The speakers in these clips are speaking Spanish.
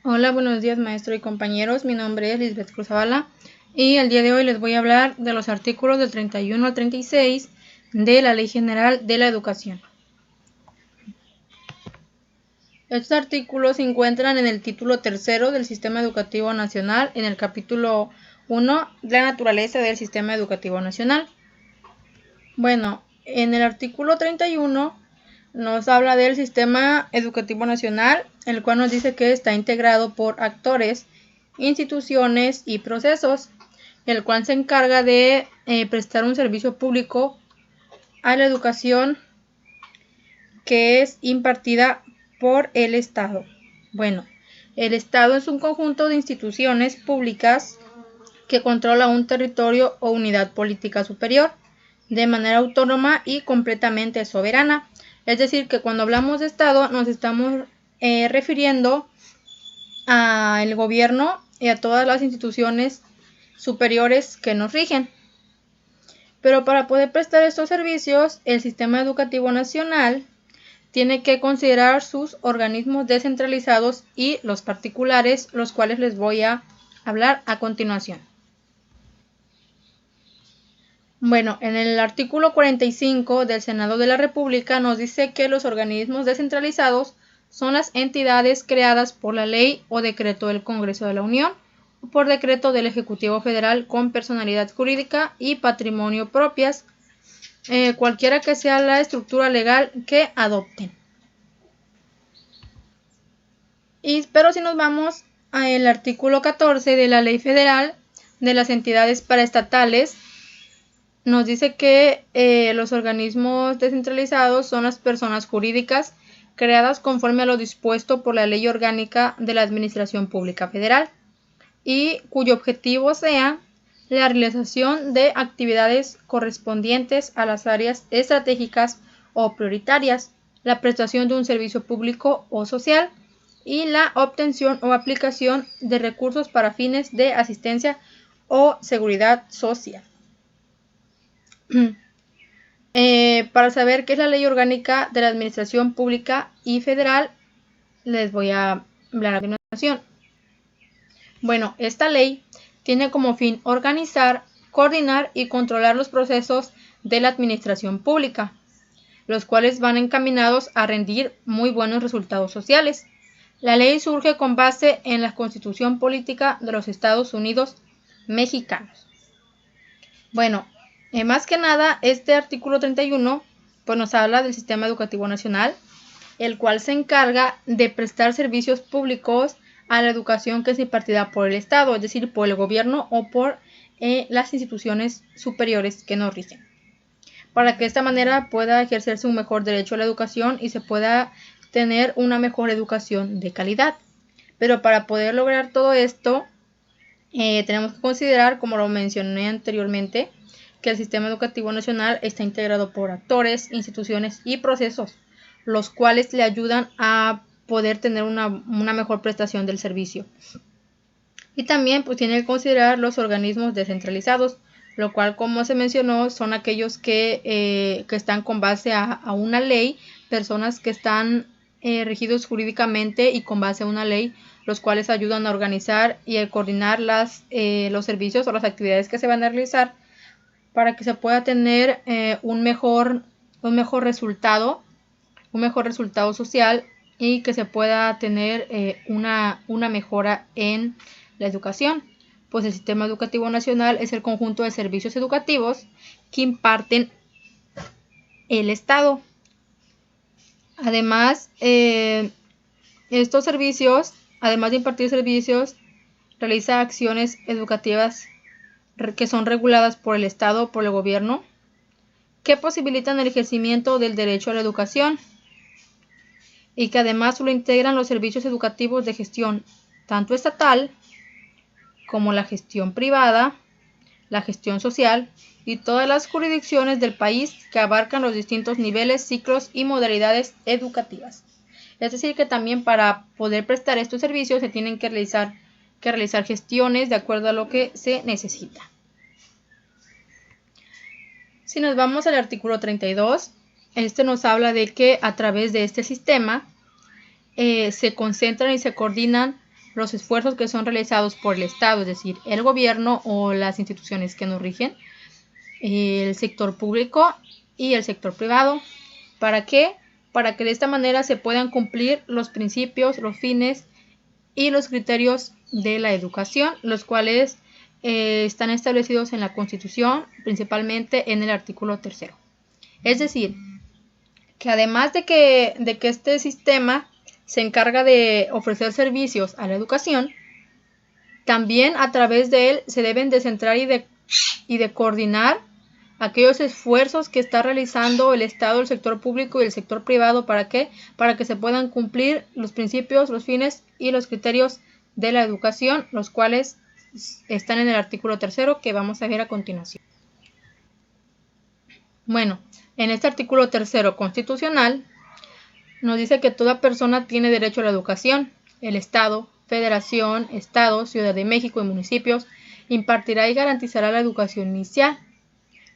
Hola, buenos días maestro y compañeros, mi nombre es Lisbeth Cruz Zavala y el día de hoy les voy a hablar de los artículos del 31 al 36 de la Ley General de la Educación. Estos artículos se encuentran en el título tercero del Sistema Educativo Nacional, en el capítulo 1, la naturaleza del Sistema Educativo Nacional. Bueno, en el artículo 31 nos habla del Sistema Educativo Nacional, el cual nos dice que está integrado por actores, instituciones y procesos, el cual se encarga de prestar un servicio público a la educación que es impartida por el Estado. Bueno, el Estado es un conjunto de instituciones públicas que controla un territorio o unidad política superior de manera autónoma y completamente soberana. Es decir, que cuando hablamos de Estado nos estamos refiriendo al gobierno y a todas las instituciones superiores que nos rigen. Pero para poder prestar estos servicios, el Sistema Educativo Nacional tiene que considerar sus organismos descentralizados y los particulares, los cuales les voy a hablar a continuación. Bueno, en el artículo 45 del Senado de la República nos dice que los organismos descentralizados son las entidades creadas por la ley o decreto del Congreso de la Unión o por decreto del Ejecutivo Federal con personalidad jurídica y patrimonio propias, cualquiera que sea la estructura legal que adopten. Pero si nos vamos al artículo 14 de la Ley Federal de las entidades paraestatales, nos dice que los organismos descentralizados son las personas jurídicas creadas conforme a lo dispuesto por la Ley Orgánica de la Administración Pública Federal y cuyo objetivo sea la realización de actividades correspondientes a las áreas estratégicas o prioritarias, la prestación de un servicio público o social y la obtención o aplicación de recursos para fines de asistencia o seguridad social. Para saber qué es la Ley Orgánica de la Administración Pública y Federal, les voy a hablar a continuación. Bueno, esta ley tiene como fin organizar, coordinar y controlar los procesos de la administración pública, los cuales van encaminados a rendir muy buenos resultados sociales. La ley surge con base en la Constitución Política de los Estados Unidos Mexicanos. Bueno, más que nada, este artículo 31 pues nos habla del Sistema Educativo Nacional, el cual se encarga de prestar servicios públicos a la educación que es impartida por el Estado, es decir, por el gobierno o por las instituciones superiores que nos rigen, para que de esta manera pueda ejercerse un mejor derecho a la educación y se pueda tener una mejor educación de calidad. Pero para poder lograr todo esto, tenemos que considerar, como lo mencioné anteriormente, que el Sistema Educativo Nacional está integrado por actores, instituciones y procesos, los cuales le ayudan a poder tener una mejor prestación del servicio. Y también pues tiene que considerar los organismos descentralizados, lo cual, como se mencionó, son aquellos que están con base a una ley, personas que están regidos jurídicamente y con base a una ley, los cuales ayudan a organizar y a coordinar los servicios o las actividades que se van a realizar para que se pueda tener un mejor resultado social y que se pueda tener una mejora en la educación. Pues el Sistema Educativo Nacional es el conjunto de servicios educativos que imparten el Estado. Además, estos servicios, además de impartir servicios, realiza acciones educativas que son reguladas por el Estado o por el gobierno, que posibilitan el ejercimiento del derecho a la educación y que además lo integran los servicios educativos de gestión tanto estatal como la gestión privada, la gestión social y todas las jurisdicciones del país que abarcan los distintos niveles, ciclos y modalidades educativas. Es decir, que también para poder prestar estos servicios se tienen que realizar gestiones de acuerdo a lo que se necesita. Si nos vamos al artículo 32, este nos habla de que a través de este sistema se concentran y se coordinan los esfuerzos que son realizados por el Estado, es decir, el gobierno o las instituciones que nos rigen, el sector público y el sector privado. ¿Para qué? Para que de esta manera se puedan cumplir los principios, los fines y los criterios de la educación, los cuales están establecidos en la Constitución, principalmente en el artículo 3. Es decir, que además de que este sistema se encarga de ofrecer servicios a la educación, también a través de él se deben de centrar y de coordinar aquellos esfuerzos que está realizando el Estado, el sector público y el sector privado. ¿Para qué? Para que se puedan cumplir los principios, los fines y los criterios de la educación, los cuales están en el artículo 3 que vamos a ver a continuación. Bueno, en este artículo 3 constitucional nos dice que toda persona tiene derecho a la educación. El Estado, Federación, Estado, Ciudad de México y municipios impartirá y garantizará la educación inicial,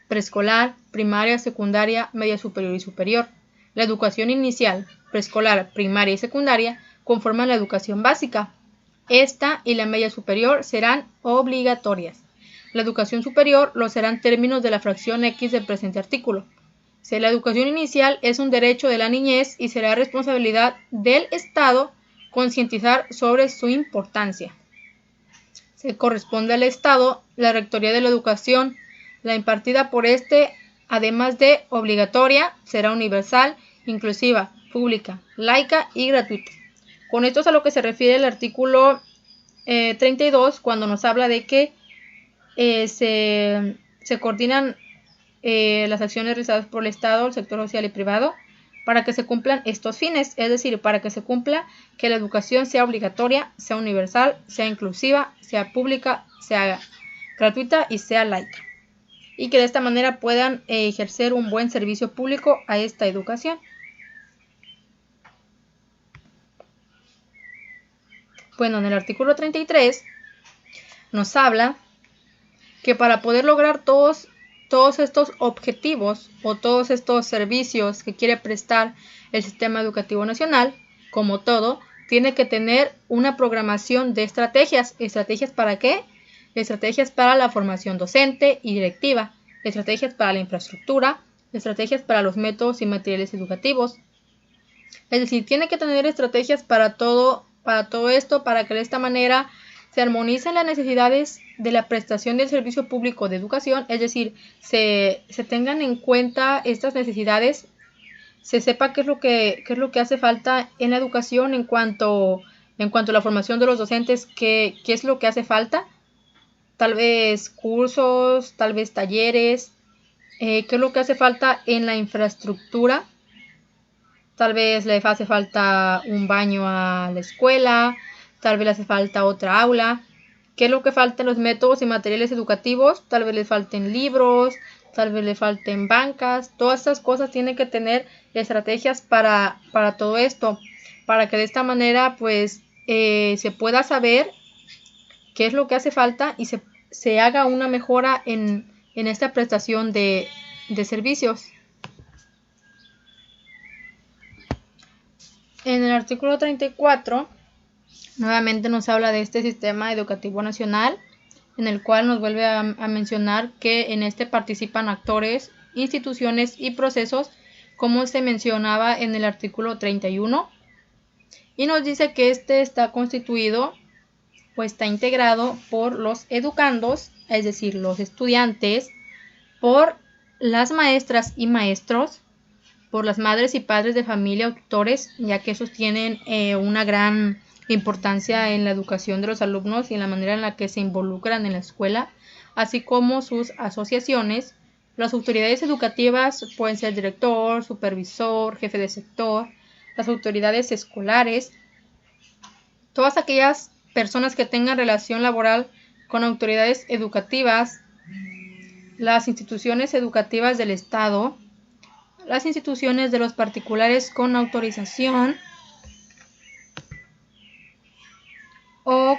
preescolar, primaria, secundaria, media superior y superior. La educación inicial, preescolar, primaria y secundaria conforman la educación básica. Esta y la media superior serán obligatorias. La educación superior lo será en términos de la fracción X del presente artículo. Si la educación inicial es un derecho de la niñez y será responsabilidad del Estado concientizar sobre su importancia. Se corresponde al Estado la rectoría de la educación. La impartida por este, además de obligatoria, será universal, inclusiva, pública, laica y gratuita. Con esto es a lo que se refiere el artículo 32, cuando nos habla de que se coordinan las acciones realizadas por el Estado, el sector social y privado, para que se cumplan estos fines, es decir, para que se cumpla que la educación sea obligatoria, sea universal, sea inclusiva, sea pública, sea gratuita y sea laica. Y que de esta manera puedan ejercer un buen servicio público a esta educación. Bueno, en el artículo 33 nos habla que para poder lograr todos estos objetivos o todos estos servicios que quiere prestar el sistema educativo nacional, como todo, tiene que tener una programación de estrategias. ¿Estrategias para qué? Estrategias para la formación docente y directiva, estrategias para la infraestructura, estrategias para los métodos y materiales educativos. Es decir, tiene que tener estrategias para todo esto, para que de esta manera se armonicen las necesidades de la prestación del servicio público de educación, es decir, se tengan en cuenta estas necesidades, se sepa qué es lo que hace falta en la educación en cuanto a la formación de los docentes, qué es lo que hace falta, tal vez cursos, tal vez talleres, qué es lo que hace falta en la infraestructura, tal vez le hace falta un baño a la escuela, tal vez le hace falta otra aula. ¿Qué es lo que falta en los métodos y materiales educativos? Tal vez le falten libros, tal vez le falten bancas. Todas estas cosas tienen que tener estrategias para todo esto, para que de esta manera pues se pueda saber qué es lo que hace falta y se haga una mejora en esta prestación de servicios. En el artículo 34 nuevamente nos habla de este sistema educativo nacional, en el cual nos vuelve a mencionar que en este participan actores, instituciones y procesos, como se mencionaba en el artículo 31, y nos dice que este está constituido o está integrado por los educandos, es decir, los estudiantes, por las maestras y maestros, por las madres y padres de familia o tutores, ya que esos tienen una gran importancia en la educación de los alumnos y en la manera en la que se involucran en la escuela, así como sus asociaciones. Las autoridades educativas pueden ser director, supervisor, jefe de sector, las autoridades escolares, todas aquellas personas que tengan relación laboral con autoridades educativas, las instituciones educativas del Estado, las instituciones de los particulares con autorización o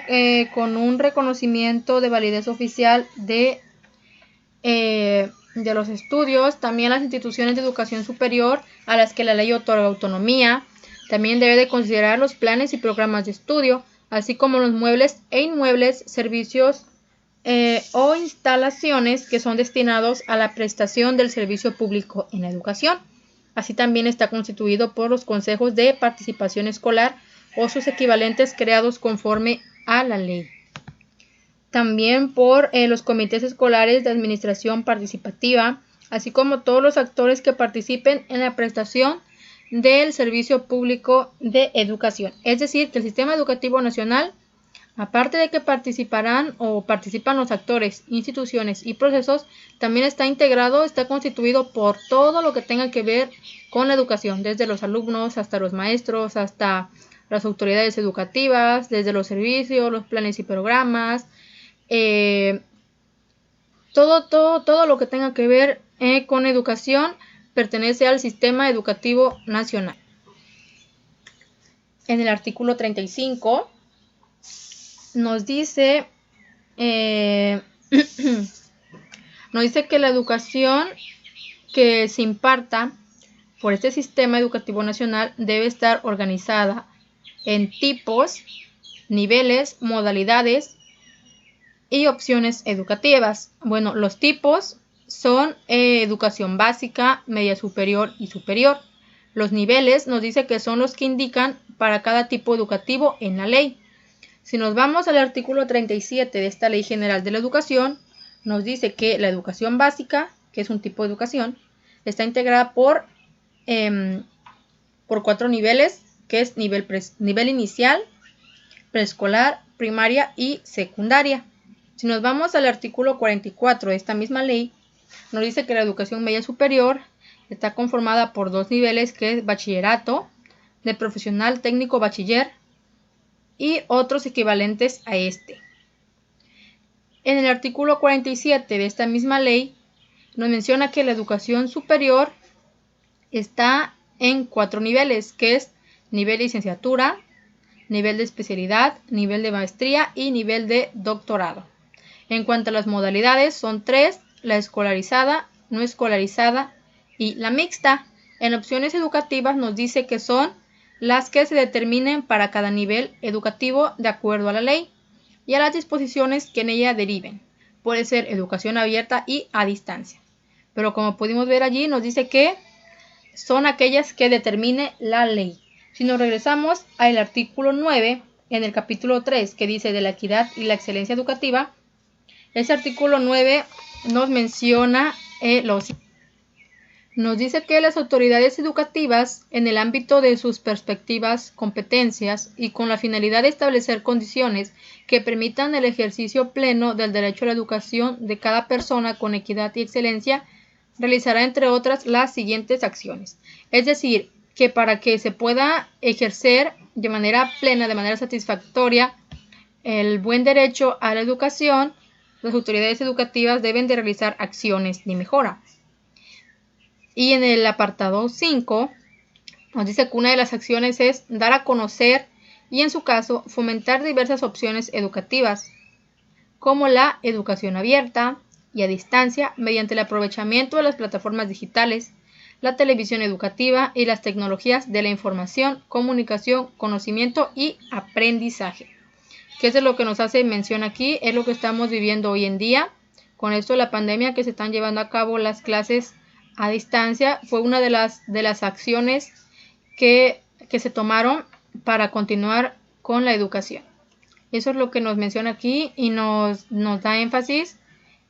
con un reconocimiento de validez oficial de los estudios, también las instituciones de educación superior a las que la ley otorga autonomía. También debe de considerar los planes y programas de estudio, así como los muebles e inmuebles, servicios o instalaciones que son destinados a la prestación del servicio público en la educación. Así también está constituido por los consejos de participación escolar o sus equivalentes creados conforme a la ley. También por los comités escolares de administración participativa, así como todos los actores que participen en la prestación del servicio público de educación. Es decir, que el sistema educativo nacional, aparte de que participan los actores, instituciones y procesos, también está integrado, está constituido por todo lo que tenga que ver con la educación, desde los alumnos hasta los maestros, hasta las autoridades educativas, desde los servicios, los planes y programas, todo lo que tenga que ver con educación pertenece al sistema educativo nacional. En el artículo 35 nos dice que la educación que se imparta por este sistema educativo nacional debe estar organizada en tipos, niveles, modalidades y opciones educativas. Bueno, los tipos son educación básica, media superior y superior. Los niveles nos dice que son los que indican para cada tipo educativo en la ley. Si nos vamos al artículo 37 de esta Ley General de la Educación, nos dice que la educación básica, que es un tipo de educación, está integrada por 4 niveles, que es nivel inicial, preescolar, primaria y secundaria. Si nos vamos al artículo 44 de esta misma ley, nos dice que la educación media superior está conformada por 2 niveles, que es bachillerato, de profesional técnico bachiller y otros equivalentes a este. En el artículo 47 de esta misma ley nos menciona que la educación superior está en 4 niveles, que es nivel licenciatura, nivel de especialidad, nivel de maestría y nivel de doctorado. En cuanto a las modalidades, son 3, la escolarizada, no escolarizada y la mixta. En opciones educativas nos dice que son las que se determinen para cada nivel educativo de acuerdo a la ley y a las disposiciones que en ella deriven. Puede ser educación abierta y a distancia. Pero como pudimos ver allí, nos dice que son aquellas que determine la ley. Si nos regresamos al artículo 9, en el capítulo 3, que dice de la equidad y la excelencia educativa, ese artículo 9 nos menciona nos dice que las autoridades educativas, en el ámbito de sus perspectivas, competencias y con la finalidad de establecer condiciones que permitan el ejercicio pleno del derecho a la educación de cada persona con equidad y excelencia, realizará entre otras las siguientes acciones. Es decir, que para que se pueda ejercer de manera plena, de manera satisfactoria, el buen derecho a la educación, las autoridades educativas deben de realizar acciones de mejora. Y en el apartado 5 nos dice que una de las acciones es dar a conocer y, en su caso, fomentar diversas opciones educativas, como la educación abierta y a distancia mediante el aprovechamiento de las plataformas digitales, la televisión educativa y las tecnologías de la información, comunicación, conocimiento y aprendizaje. ¿Qué es lo que nos hace mención aquí? Es lo que estamos viviendo hoy en día. Con esto de la pandemia, que se están llevando a cabo las clases a distancia, fue una de las acciones que se tomaron para continuar con la educación. Eso es lo que nos menciona aquí y nos da énfasis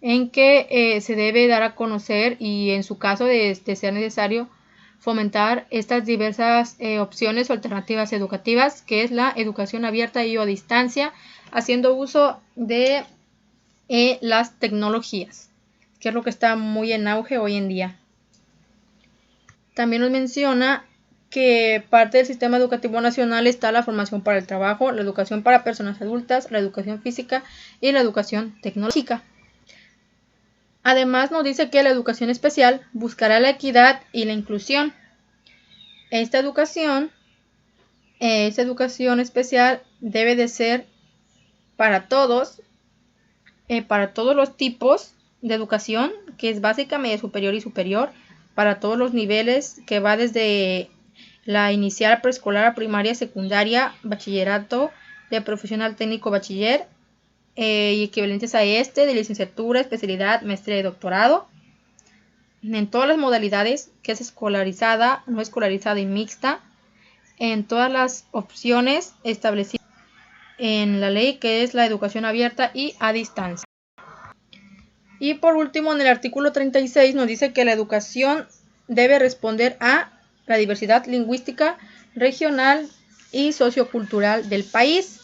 en que se debe dar a conocer y, en su caso de ser necesario, fomentar estas diversas opciones o alternativas educativas, que es la educación abierta y o a distancia, haciendo uso de las tecnologías, que es lo que está muy en auge hoy en día. También nos menciona que parte del sistema educativo nacional está la formación para el trabajo, la educación para personas adultas, la educación física y la educación tecnológica. Además nos dice que la educación especial buscará la equidad y la inclusión. Esta educación especial debe de ser para todos los tipos de educación, que es básica, media superior y superior, para todos los niveles, que va desde la inicial, preescolar, primaria, secundaria, bachillerato de profesional técnico bachiller y equivalentes a este de licenciatura, especialidad, maestría y doctorado en todas las modalidades, que es escolarizada, no escolarizada y mixta, en todas las opciones establecidas en la ley, que es la educación abierta y a distancia. Y por último, en el artículo 36 nos dice que la educación debe responder a la diversidad lingüística, regional y sociocultural del país,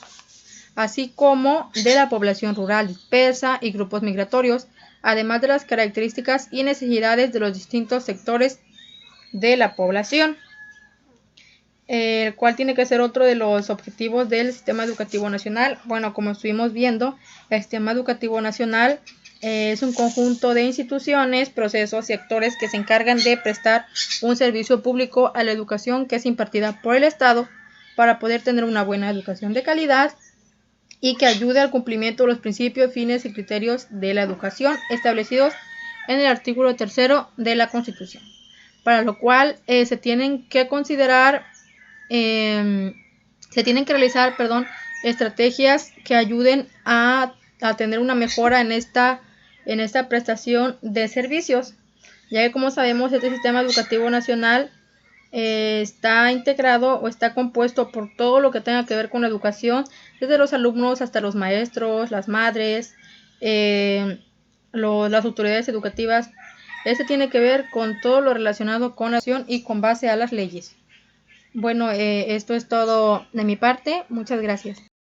así como de la población rural dispersa y grupos migratorios, además de las características y necesidades de los distintos sectores de la población, el cual tiene que ser otro de los objetivos del Sistema Educativo Nacional. Bueno, como estuvimos viendo, el Sistema Educativo Nacional es un conjunto de instituciones, procesos y actores que se encargan de prestar un servicio público a la educación que es impartida por el Estado para poder tener una buena educación de calidad y que ayude al cumplimiento de los principios, fines y criterios de la educación establecidos en el artículo 3 de la Constitución, para lo cual se tienen que considerar, se tienen que realizar, estrategias que ayuden a tener una mejora en esta prestación de servicios, ya que, como sabemos, este sistema educativo nacional está integrado o está compuesto por todo lo que tenga que ver con la educación, desde los alumnos hasta los maestros, las madres, las autoridades educativas. Este tiene que ver con todo lo relacionado con la educación y con base a las leyes. Bueno, esto es todo de mi parte. Muchas gracias.